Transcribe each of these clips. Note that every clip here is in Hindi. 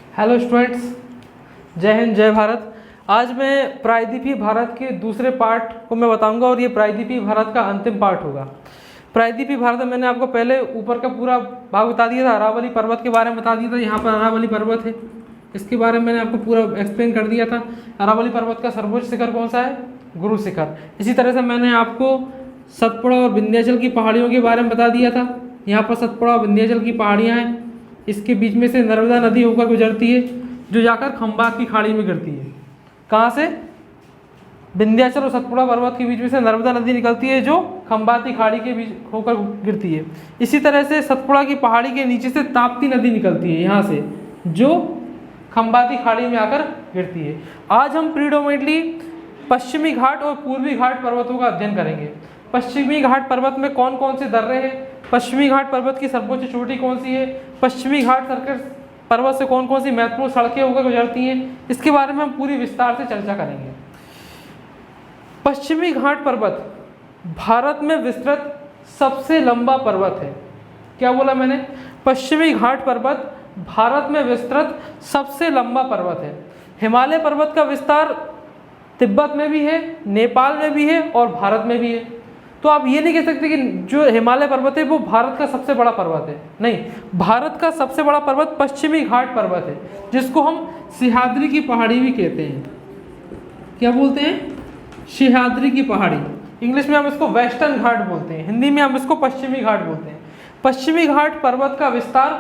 हेलो स्टूडेंट्स, जय हिंद जय भारत। आज मैं प्रायद्वीपीय भारत के दूसरे पार्ट को मैं बताऊंगा और ये प्रायद्वीपीय भारत का अंतिम पार्ट होगा। प्रायद्वीपीय भारत में मैंने आपको पहले ऊपर का पूरा भाग बता दिया था, अरावली पर्वत के बारे में बता दिया था। यहाँ पर अरावली पर्वत है, इसके बारे में मैंने आपको पूरा एक्सप्लेन कर दिया था। अरावली पर्वत का सर्वोच्च शिखर कौन सा है? गुरु शिखर। इसी तरह से मैंने आपको सतपुड़ा और विंध्याचल की पहाड़ियों के बारे में बता दिया था। यहाँ पर सतपुड़ा और विंध्याचल की पहाड़ियाँ हैं, इसके बीच में से नर्मदा नदी होकर गुजरती है जो जाकर खंबात की खाड़ी में गिरती है। कहाँ से? विंध्याचल और सतपुड़ा पर्वत के बीच में से नर्मदा नदी निकलती है जो खंबात की खाड़ी के बीच होकर गिरती है। इसी तरह से सतपुड़ा की पहाड़ी के नीचे से ताप्ती नदी निकलती है यहाँ से, जो खंबाती खाड़ी में आकर गिरती है। आज हम प्रीडोमिनेटली पश्चिमी घाट और पूर्वी घाट पर्वतों का अध्ययन करेंगे। पश्चिमी घाट पर्वत में कौन कौन से दर्रे हैं, पश्चिमी घाट पर्वत की सर्वोच्च चोटी कौन सी है, पश्चिमी घाट पर्वत से कौन कौन सी महत्वपूर्ण सड़कें होकर गुजरती हैं, इसके बारे में हम पूरी विस्तार से चर्चा करेंगे। पश्चिमी घाट पर्वत भारत में विस्तृत सबसे लंबा पर्वत है। क्या बोला मैंने? पश्चिमी घाट पर्वत भारत में विस्तृत सबसे लंबा पर्वत है। हिमालय पर्वत का विस्तार तिब्बत में भी है, नेपाल में भी है और भारत में भी है। तो आप ये नहीं कह सकते कि जो हिमालय पर्वत है वो भारत का सबसे बड़ा पर्वत है। नहीं, भारत का सबसे बड़ा पर्वत पश्चिमी घाट पर्वत है, जिसको हम सिहाद्री की पहाड़ी भी कहते हैं। क्या बोलते हैं? सिहाद्री की पहाड़ी। इंग्लिश में हम इसको वेस्टर्न घाट बोलते हैं, हिंदी में हम इसको पश्चिमी घाट बोलते हैं। पश्चिमी घाट पर्वत का विस्तार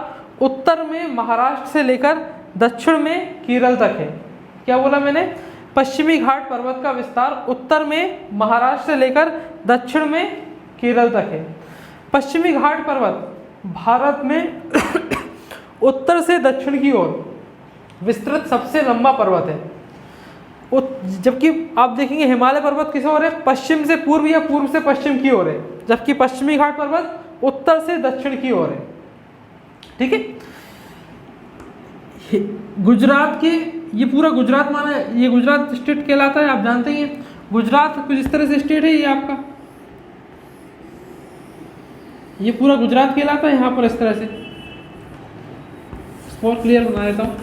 उत्तर में महाराष्ट्र से लेकर दक्षिण में केरल तक है। क्या बोला मैंने? पश्चिमी घाट पर्वत का विस्तार उत्तर में महाराष्ट्र से लेकर दक्षिण में केरल तक है। पश्चिमी घाट पर्वत भारत में उत्तर से दक्षिण की ओर विस्तृत सबसे लंबा पर्वत है। जबकि आप देखेंगे हिमालय पर्वत किस ओर है? पश्चिम से पूर्व या पूर्व से पश्चिम की ओर है, जबकि पश्चिमी घाट पर्वत उत्तर से दक्षिण की ओर है। ठीक है। गुजरात के, ये पूरा गुजरात माना है, ये गुजरात स्टेट कहलाता है, आप जानते ही हैं। गुजरात कुछ इस तरह से स्टेट है, ये आपका ये पूरा गुजरात कहलाता है। यहाँ पर इस तरह से और क्लियर बना देता हूँ।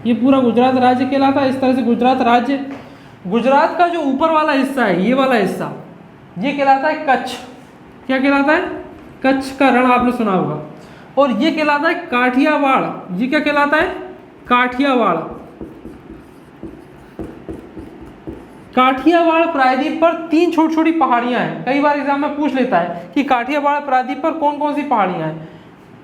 ये पूरा गुजरात राज्य कहलाता है। इस तरह से गुजरात राज्य, गुजरात का जो ऊपर वाला हिस्सा है, ये वाला हिस्सा, ये कहलाता है कच्छ। क्या कहलाता है? कच्छ का रण आपने सुना होगा। और ये कहलाता है काठियावाड़। ये क्या कहलाता है? काठियावाड़। काठियावाड़ प्रायद्वीप पर 3 छोटी छोटी पहाड़ियां हैं। कई बार एग्जाम में पूछ लेता है कि काठियावाड़ प्रायद्वीप पर कौन कौन सी पहाड़ियां हैं,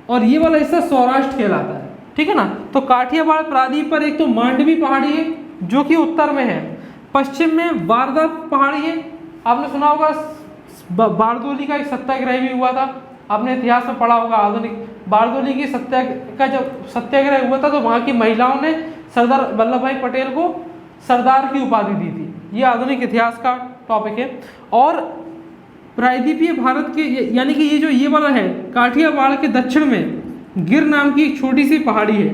और ये वाला हिस्सा सौराष्ट्र कहलाता है। ठीक है ना। तो काठियावाड़ प्रायद्वीप पर एक तो मांडवी पहाड़ी है जो कि उत्तर में है, पश्चिम में वारदा पहाड़ी है। आपने सुना होगा बारदोली का एक सत्याग्रह भी हुआ था, आपने इतिहास में पढ़ा होगा। आधुनिक बारदोली की जब सत्याग्रह हुआ था तो वहाँ की महिलाओं ने सरदार वल्लभ भाई पटेल को सरदार की उपाधि दी थी। ये आधुनिक इतिहास का टॉपिक है। और प्रायद्वीपीय भारत के यानी कि ये वाला है, काठियावाड़ के दक्षिण में गिर नाम की एक छोटी सी पहाड़ी है।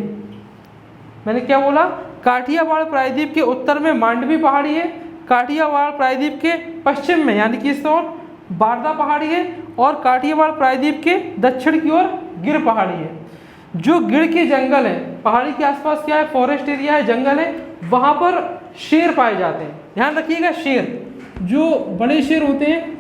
मैंने क्या बोला? काठियावाड़ प्रायद्वीप के उत्तर में मांडवी पहाड़ी है, काठियावाड़ प्रायद्वीप के पश्चिम में यानी कि इस ओर बारदा पहाड़ी है, और काठियावाड़ प्रायद्वीप के दक्षिण की ओर गिर पहाड़ी है। जो गिर के जंगल है, पहाड़ी के आसपास क्या है? फॉरेस्ट एरिया है, जंगल है, वहां पर शेर पाए जाते हैं। ध्यान रखिएगा, शेर, जो बड़े शेर होते हैं,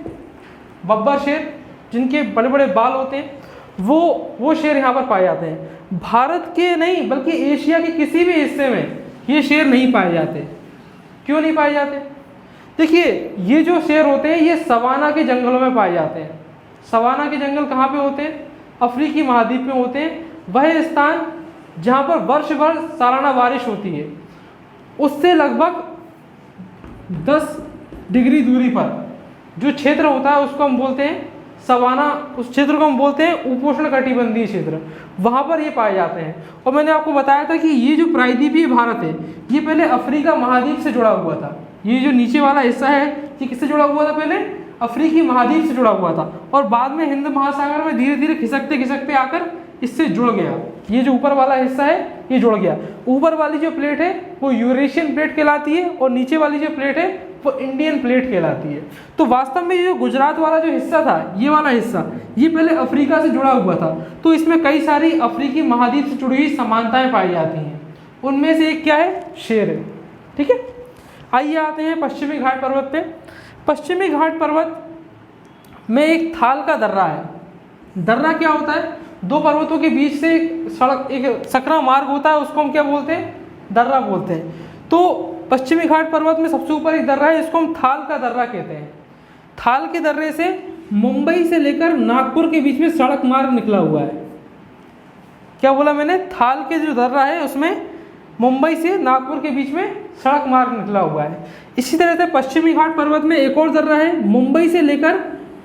बब्बर शेर, जिनके बड़े बड़े बाल होते हैं, वो शेर यहाँ पर पाए जाते हैं। भारत के नहीं बल्कि एशिया के किसी भी हिस्से में ये शेर नहीं पाए जाते। क्यों नहीं पाए जाते? देखिए, ये जो शेर होते हैं ये सवाना के जंगलों में पाए जाते हैं। सवाना के जंगल कहाँ पे होते हैं? अफ्रीकी महाद्वीप में होते हैं। वह स्थान जहाँ पर वर्ष भर सालाना बारिश होती है, उससे लगभग 10 डिग्री दूरी पर जो क्षेत्र होता है उसको हम बोलते हैं सवाना। उस क्षेत्र को हम बोलते हैं उपोष्ण कटिबंधीय क्षेत्र। वहाँ पर ये पाए जाते हैं। और मैंने आपको बताया था कि ये जो प्रायद्वीपीय भारत है ये पहले अफ्रीका महाद्वीप से जुड़ा हुआ था। ये जो नीचे वाला हिस्सा है ये किससे जुड़ा हुआ था? पहले अफ्रीकी महाद्वीप से जुड़ा हुआ था, और बाद में हिंद महासागर में धीरे धीरे खिसकते खिसकते आकर इससे जुड़ गया। ये जो ऊपर वाला हिस्सा है ये जुड़ गया। ऊपर वाली जो प्लेट है वो यूरेशियन प्लेट कहलाती है, और नीचे वाली जो प्लेट है वो इंडियन प्लेट कहलाती है। तो वास्तव में ये जो गुजरात वाला जो हिस्सा था, ये वाला हिस्सा, ये पहले अफ्रीका से जुड़ा हुआ था। तो इसमें कई सारी अफ्रीकी महाद्वीप से जुड़ी हुई समानताएं पाई जाती हैं। उनमें से एक क्या है, शेर है। ठीक है, आइए आते हैं पश्चिमी घाट पर्वत पे। पश्चिमी घाट पर्वत में एक थाल का दर्रा है। दर्रा क्या होता है, दो पर्वतों के बीच से सड़क, एक सकरा मार्ग होता है, उसको हम क्या बोलते हैं, दर्रा बोलते हैं। तो पश्चिमी घाट पर्वत में सबसे ऊपर एक दर्रा है, इसको हम थाल का दर्रा कहते हैं। थाल के दर्रे से मुंबई से लेकर नागपुर के बीच में सड़क मार्ग निकला हुआ है। क्या बोला मैंने, थाल के जो दर्रा है उसमें मुंबई से नागपुर के बीच में सड़क मार्ग निकला हुआ है। इसी तरह से पश्चिमी घाट पर्वत में एक और दर्रा है, मुंबई से लेकर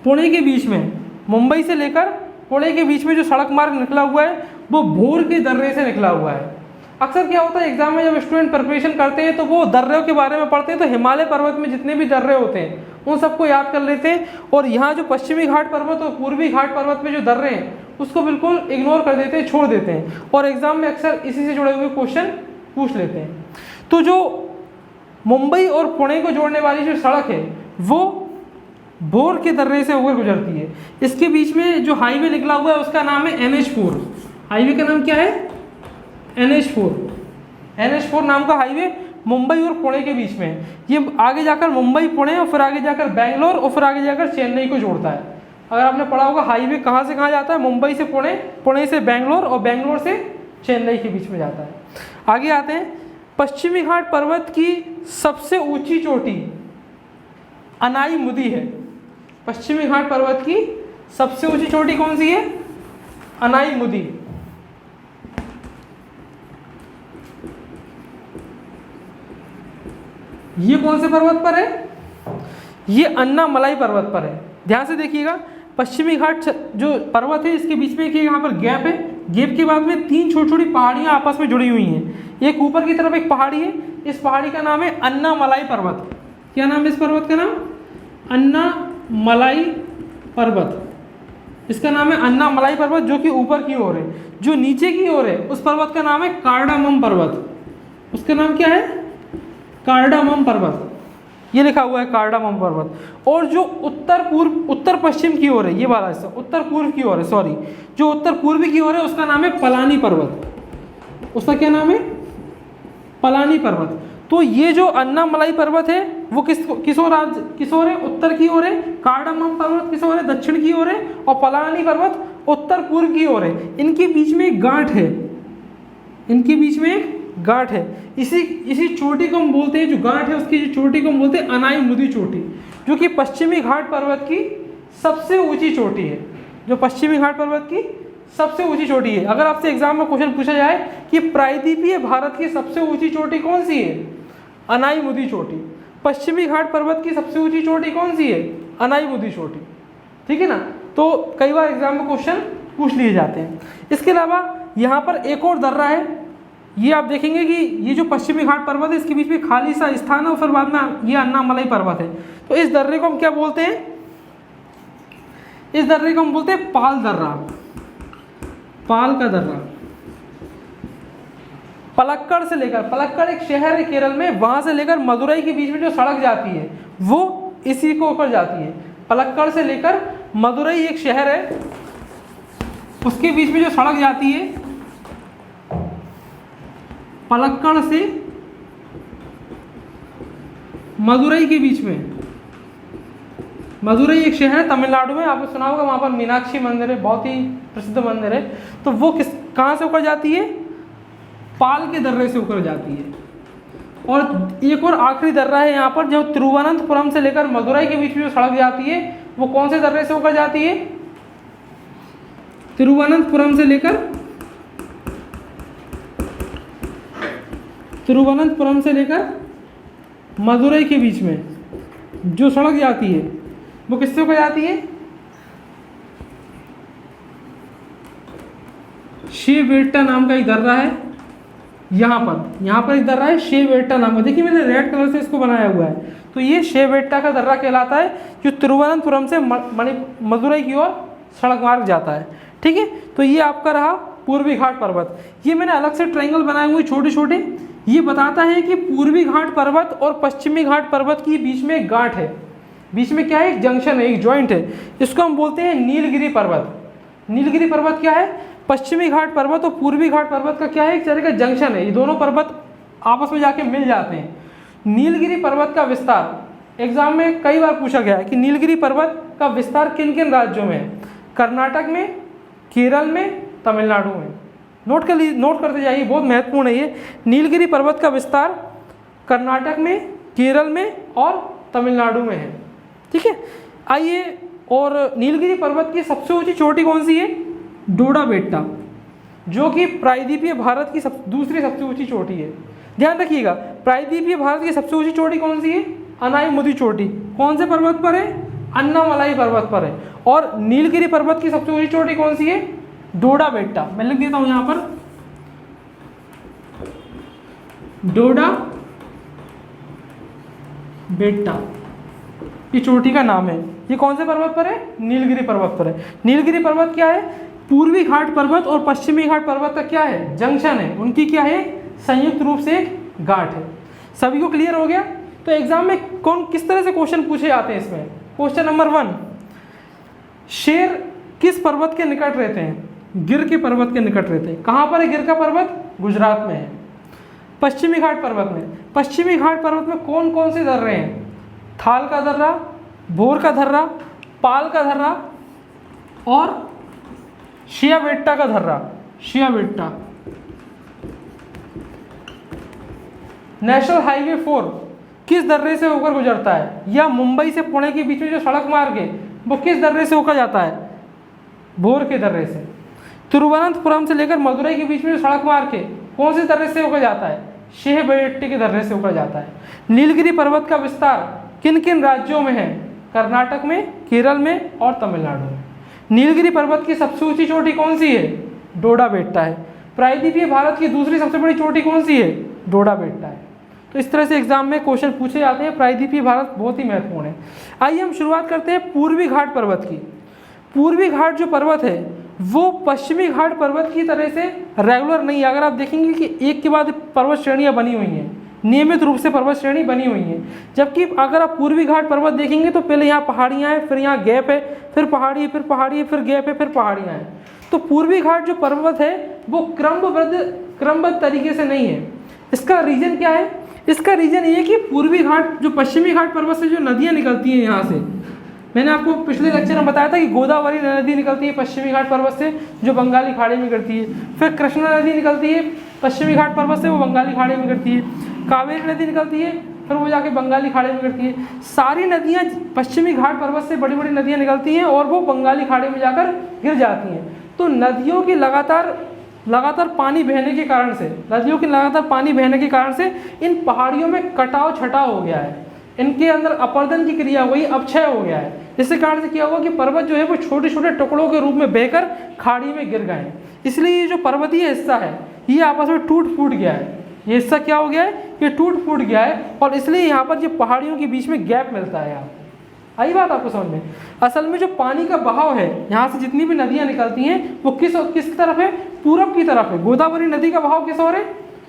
पुणे के बीच में, मुंबई से लेकर पुणे के बीच में जो सड़क मार्ग निकला हुआ है वो भोर के दर्रे से निकला हुआ है। अक्सर क्या होता है एग्जाम में जब स्टूडेंट प्रिपरेशन करते हैं तो वो दर्रों के बारे में पढ़ते हैं, तो हिमालय पर्वत में जितने भी दर्रे होते हैं उन सबको याद कर लेते हैं, और यहाँ जो पश्चिमी घाट पर्वत और पूर्वी घाट पर्वत में जो दर्रे हैं उसको बिल्कुल इग्नोर कर देते हैं, छोड़ देते हैं, और एग्जाम में अक्सर इसी से जुड़े हुए क्वेश्चन पूछ लेते हैं। तो जो मुंबई और पुणे को जोड़ने वाली जो सड़क है वो भोर के दर्रे से होकर गुजरती है। इसके बीच में जो हाईवे निकला हुआ है उसका नाम है NH4। हाईवे का नाम क्या है, NH4। NH4 नाम का हाईवे मुंबई और पुणे के बीच में, ये आगे जाकर मुंबई, पुणे, और फिर आगे जाकर बेंगलोर, और फिर आगे जाकर चेन्नई को जोड़ता है। अगर आपने पढ़ा होगा हाईवे कहाँ से कहाँ जाता है, मुंबई से पुणे, पुणे से बेंगलोर, और बेंगलोर से चेन्नई के बीच में जाता है। आगे आते हैं, पश्चिमी घाट पर्वत की सबसे ऊंची चोटी अनाईमुदी है। पश्चिमी घाट पर्वत की सबसे ऊंची चोटी कौन सी है, अनाईमुदी। ये कौन से पर्वत पर है, ये अन्नामलाई पर्वत पर है। ध्यान से देखिएगा, पश्चिमी घाट जो पर्वत है इसके बीच में एक यहाँ पर गैप है, गैप के बाद में तीन छोटी छोटी पहाड़ियाँ आपस में जुड़ी हुई हैं। एक ऊपर की तरफ एक पहाड़ी है, इस पहाड़ी का नाम है अन्नामलाई पर्वत। क्या नाम है इस पर्वत का नाम, अन्नामलाई पर्वत। इसका नाम है अन्नामलाई पर्वत, जो कि ऊपर की ओर है। जो नीचे की ओर है उस पर्वत का नाम है कार्डामम पर्वत। उसका नाम क्या है, कार्डामम पर्वत, ये लिखा हुआ है कार्डामम पर्वत। और जो उत्तर पश्चिम की ओर है, ये वाला हिस्सा उत्तर पूर्व की ओर है, सॉरी, जो उत्तर पूर्वी की ओर है उसका नाम है पलानी पर्वत। उसका क्या नाम है, पलानी पर्वत। तो ये जो अन्नामलाई पर्वत है वो किस ओर है, उत्तर की ओर है। कार्डामम पर्वत किस ओर है, दक्षिण की ओर है। और पलानी पर्वत उत्तर पूर्व की ओर है। इनके बीच में एक गांठ है, इनके बीच में एक गांठ है। इसी चोटी को हम बोलते हैं, जो गांठ है उसकी जो चोटी को हम बोलते हैं अनाईमुदी चोटी, जो कि पश्चिमी घाट पर्वत की सबसे ऊंची चोटी है। जो पश्चिमी घाट पर्वत की सबसे ऊंची चोटी है। अगर आपसे एग्जाम में क्वेश्चन पूछा जाए कि प्रायद्वीपीय भारत की सबसे ऊंची चोटी कौन सी है, अनाईमुदी चोटी। पश्चिमी घाट पर्वत की सबसे ऊंची चोटी कौन सी है, अनाईमुदी चोटी। ठीक है ना, तो कई बार एग्जाम में क्वेश्चन पूछ लिए जाते हैं। इसके अलावा यहाँ पर एक और दर्रा है, ये आप देखेंगे कि ये जो पश्चिमी घाट पर्वत है इसके बीच में खाली सा स्थान है, और फिर बाद में ये अन्नामलाई पर्वत है। तो इस दर्रे को हम क्या बोलते हैं, इस दर्रे को हम बोलते हैं पाल दर्रा, पाल का दर्रा। पलक्कड़ से लेकर, पलक्कड़ एक शहर है केरल में, वहां से लेकर मदुरई के बीच में जो सड़क जाती है वो इसी को ऊपर जाती है। पलक्कड़ से लेकर मदुरई एक शहर है, उसके बीच में जो सड़क जाती है, पलक्कड़ से मदुरई के बीच में, मदुरई एक शहर है तमिलनाडु में, आपने सुना होगा, वहां पर मीनाक्षी मंदिर है, बहुत ही प्रसिद्ध मंदिर है। तो वो कहाँ से होकर जाती है, पाल के दर्रे से होकर जाती है। और एक और आखिरी दर्रा है यहाँ पर, जो तिरुवनंतपुरम से लेकर मदुरई के बीच में जो सड़क जाती है वो कौन से दर्रे से होकर जाती है, तिरुवनंतपुरम से लेकर मदुरई के बीच में जो सड़क जाती है वो किससे होकर जाती है, शेवेट्टा नाम का एक दर्रा है। यहाँ पर एक दर्रा है शेवेट्टा नाम का, देखिए मैंने रेड कलर से इसको बनाया हुआ है। तो ये शेवेट्टा का दर्रा कहलाता है, जो तिरुवनंतपुरम से मदुरई की ओर सड़क मार्ग जाता है। ठीक है, तो ये आपका रहा पूर्वी घाट पर्वत। ये मैंने अलग से ट्रायंगल बनाए हुए छोटे छोटे, ये बताता है कि पूर्वी घाट पर्वत और पश्चिमी घाट पर्वत के बीच में एक गांठ है, बीच में क्या है, एक जंक्शन है, एक जॉइंट है, इसको हम बोलते हैं नीलगिरी पर्वत। नीलगिरी पर्वत क्या है, पश्चिमी घाट पर्वत और पूर्वी घाट पर्वत का क्या है, एक तरह का जंक्शन है, ये दोनों पर्वत आपस में जाके मिल जाते हैं। नीलगिरी पर्वत का विस्तार एग्जाम में कई बार पूछा गया है कि नीलगिरी पर्वत का विस्तार किन किन राज्यों में है, कर्नाटक में, केरल में, तमिलनाडु में। नोट करते जाइए, बहुत महत्वपूर्ण है ये। नीलगिरी पर्वत का विस्तार कर्नाटक में, केरल में और तमिलनाडु में है, ठीक है। आइए, और नीलगिरी पर्वत की सबसे ऊंची चोटी कौन सी है, डोडा बेट्टा, जो कि प्रायद्वीपीय भारत की दूसरी सबसे ऊंची चोटी है। ध्यान रखिएगा, प्रायद्वीपीय भारत की सबसे ऊंची चोटी कौन सी है, अनाईमुदी चोटी। कौन से पर्वत पर है, अन्नामलाई पर्वत पर है। और नीलगिरी पर्वत की सबसे ऊंची चोटी कौन सी है, डोडा बेट्टा। मैं लिख देता हूं यहां पर, डोडा बेट्टा, ये चोटी का नाम है। ये कौन से पर्वत पर है, नीलगिरी पर्वत पर है। नीलगिरी पर्वत क्या है, पूर्वी घाट पर्वत और पश्चिमी घाट पर्वत का क्या है, जंक्शन है, उनकी क्या है, संयुक्त रूप से एक गांठ है। सभी को क्लियर हो गया। तो एग्जाम में किस तरह से क्वेश्चन पूछे जाते हैं इसमें। क्वेश्चन नंबर 1, शेर किस पर्वत के निकट रहते हैं, गिर के पर्वत के निकट रहते हैं। कहाँ पर है गिर का पर्वत, गुजरात में है। पश्चिमी घाट पर्वत में, पश्चिमी घाट पर्वत में कौन कौन से दर्रे हैं, थाल का दर्रा, भोर का दर्रा, पाल का दर्रा और शिया बेट्टा का दर्रा। शिया बेट्टा। नेशनल हाईवे 4 किस दर्रे से होकर गुजरता है, या मुंबई से पुणे के बीच में जो सड़क मार्ग है वो किस दर्रे से होकर जाता है, भोर के दर्रे से। तिरुवनंतपुरम से लेकर मदुरई के बीच में जो सड़क मार्ग है कौन से दर्रे से होकर जाता है, शेह बेट्टे के दर्रे से होकर जाता है। नीलगिरी पर्वत का विस्तार किन किन राज्यों में है, कर्नाटक में, केरल में और तमिलनाडु में। नीलगिरी पर्वत की सबसे ऊंची चोटी कौन सी है, डोडा बेट्टा है। प्रायद्वीपीय भारत की दूसरी सबसे बड़ी चोटी कौन सी है, डोडा बेट्टा है। तो इस तरह से एग्जाम में क्वेश्चन पूछे जाते हैं। प्रायद्वीपीय भारत बहुत ही महत्वपूर्ण है। आइए हम शुरुआत करते हैं पूर्वी घाट पर्वत की। पूर्वी घाट जो पर्वत है वो पश्चिमी घाट पर्वत की तरह से रेगुलर नहीं है। अगर आप देखेंगे कि एक के बाद पर्वत श्रेणियां बनी हुई हैं, नियमित रूप से पर्वत श्रेणी बनी हुई है, जबकि अगर आप पूर्वी घाट पर्वत देखेंगे तो पहले यहाँ पहाड़ियाँ हैं, फिर यहाँ गैप है, फिर पहाड़ी है, फिर पहाड़ी है, फिर गैप है, फिर पहाड़ियाँ हैं। तो पूर्वी घाट जो पर्वत है वो क्रमबद्ध तरीके से नहीं है। इसका रीजन क्या है, इसका रीजन ये कि पूर्वी घाट जो पश्चिमी घाट पर्वत से जो नदियाँ निकलती हैं यहाँ से, मैंने आपको पिछले लेक्चर में बताया था कि गोदावरी नदी निकलती है पश्चिमी घाट पर्वत से जो बंगाली खाड़ी में गिरती है, फिर कृष्णा नदी निकलती है पश्चिमी घाट पर्वत से, वो बंगाली खाड़ी में गिरती है, कावेरी नदी निकलती है फिर वो जाके बंगाली खाड़ी में गिरती है। सारी नदियाँ पश्चिमी घाट पर्वत से बड़ी बड़ी नदियाँ निकलती हैं और वो बंगाली खाड़ी में जाकर गिर जाती हैं। तो नदियों की लगातार पानी बहने के कारण से, नदियों की लगातार पानी बहने के कारण से इन पहाड़ियों में कटाव छटाव हो गया है, इनके अंदर अपर्दन की क्रिया हुई, अपक्षय हो गया है। इसके कारण से क्या हुआ कि पर्वत जो है वो छोटे छोटे टुकड़ों के रूप में बहकर खाड़ी में गिर गए। इसलिए ये जो पर्वतीय हिस्सा है ये आपस में टूट फूट गया है। ये हिस्सा क्या हो गया है, ये टूट फूट गया है और इसलिए यहाँ पर जो पहाड़ियों के बीच में गैप मिलता है। यहाँ आई बात आपको समझ में। असल में जो पानी का बहाव है, यहाँ से जितनी भी नदियाँ निकलती हैं वो किस तरफ है, पूरब की तरफ है। गोदावरी नदी का बहाव किस ओर है,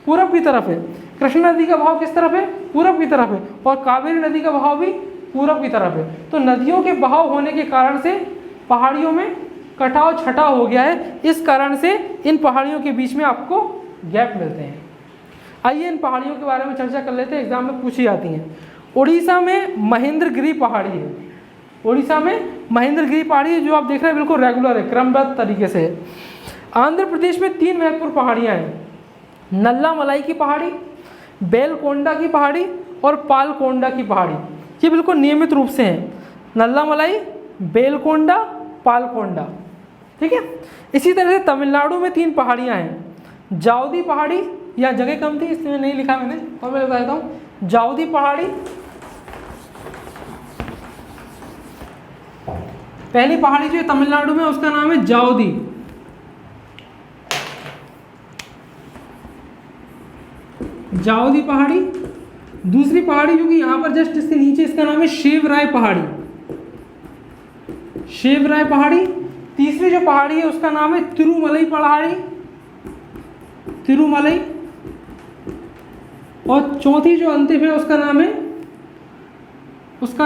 पूरब की तरफ है। कृष्णा नदी का बहाव किस तरफ है, पूरब की तरफ है। और कावेरी नदी का बहाव भी पूरब की तरफ है। तो नदियों के बहाव होने के कारण से पहाड़ियों में कटाव छटाव हो गया है। इस कारण से इन पहाड़ियों के बीच में आपको गैप मिलते हैं। आइए इन पहाड़ियों के बारे में चर्चा कर लेते हैं, एग्जाम में पूछी जाती हैं। उड़ीसा में महेंद्रगिरी पहाड़ी है। उड़ीसा में महेंद्रगिरी पहाड़ी है जो आप देख रहे हैं बिल्कुल रेगुलर है, क्रमबद्ध तरीके से है। आंध्र प्रदेश में 3 महत्वपूर्ण पहाड़ियाँ हैं, नल्लामलाई की पहाड़ी, बेलकोंडा की पहाड़ी और पालकोंडा की पहाड़ी। ये बिल्कुल नियमित रूप से हैं, नल्लामलाई, बेलकोंडा, पालकोंडा, ठीक है। इसी तरह से तमिलनाडु में 3 पहाड़ियाँ हैं, जाउदी पहाड़ी, यहाँ जगह कम थी इसलिए नहीं लिखा मैंने, और मैं बता देता हूँ। जाउदी पहाड़ी पहली पहाड़ी जो है तमिलनाडु में उसका नाम है जाउदी। जाउदी पहाड़ी। दूसरी पहाड़ी जो कि यहाँ पर जस्ट इसके नीचे, इसका नाम है शिवराय पहाड़ी। शिवराय पहाड़ी। तीसरी जो पहाड़ी है उसका नाम है तिरुमलई पहाड़ी। तिरुमलई और चौथी जो अंतिम है उसका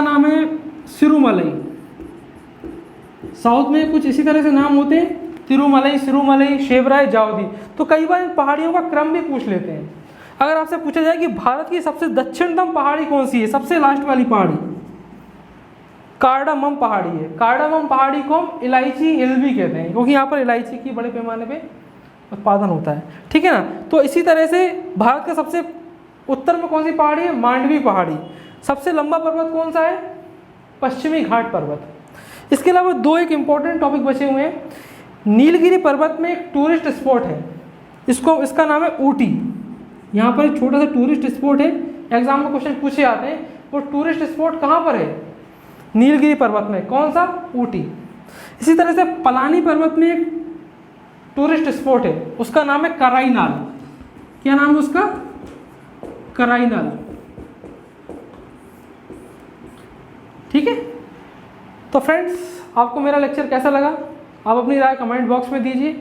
नाम है सिरुमलई। साउथ में कुछ इसी तरह से नाम होते हैं, तिरुमलई, सिरुमलई, शेवराय, जावदी। तो कई बार इन पहाड़ियों का क्रम भी पूछ लेते हैं। अगर आपसे पूछा जाए कि भारत की सबसे दक्षिणतम पहाड़ी कौन सी है, सबसे लास्ट वाली पहाड़ी कार्डामम पहाड़ी है। कार्डामम पहाड़ी को हम इलायची हिल भी कहते हैं, क्योंकि यहाँ पर इलायची की बड़े पैमाने पे उत्पादन होता है, ठीक है ना। तो इसी तरह से भारत का सबसे उत्तर में कौन सी पहाड़ी है, मांडवी पहाड़ी। सबसे लंबा पर्वत कौन सा है, पश्चिमी घाट पर्वत। इसके अलावा दो एक इंपॉर्टेंट टॉपिक बचे हुए हैं। नीलगिरी पर्वत में एक टूरिस्ट स्पॉट है, इसका नाम है ऊटी। यहाँ पर एक छोटा सा टूरिस्ट स्पॉट है, एग्जाम में क्वेश्चन पूछे आते हैं। वो टूरिस्ट स्पॉट कहाँ पर है, नीलगिरी पर्वत में, कौन सा, ऊटी। इसी तरह से पलानी पर्वत में एक टूरिस्ट स्पॉट है, उसका नाम है कराईनाल। क्या नाम है उसका, कराईनाल, ठीक है। तो फ्रेंड्स, आपको मेरा लेक्चर कैसा लगा, आप अपनी राय कमेंट बॉक्स में दीजिए।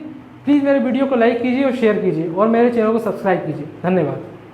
प्लीज़ मेरे वीडियो को लाइक कीजिए और शेयर कीजिए और मेरे चैनल को सब्सक्राइब कीजिए। धन्यवाद।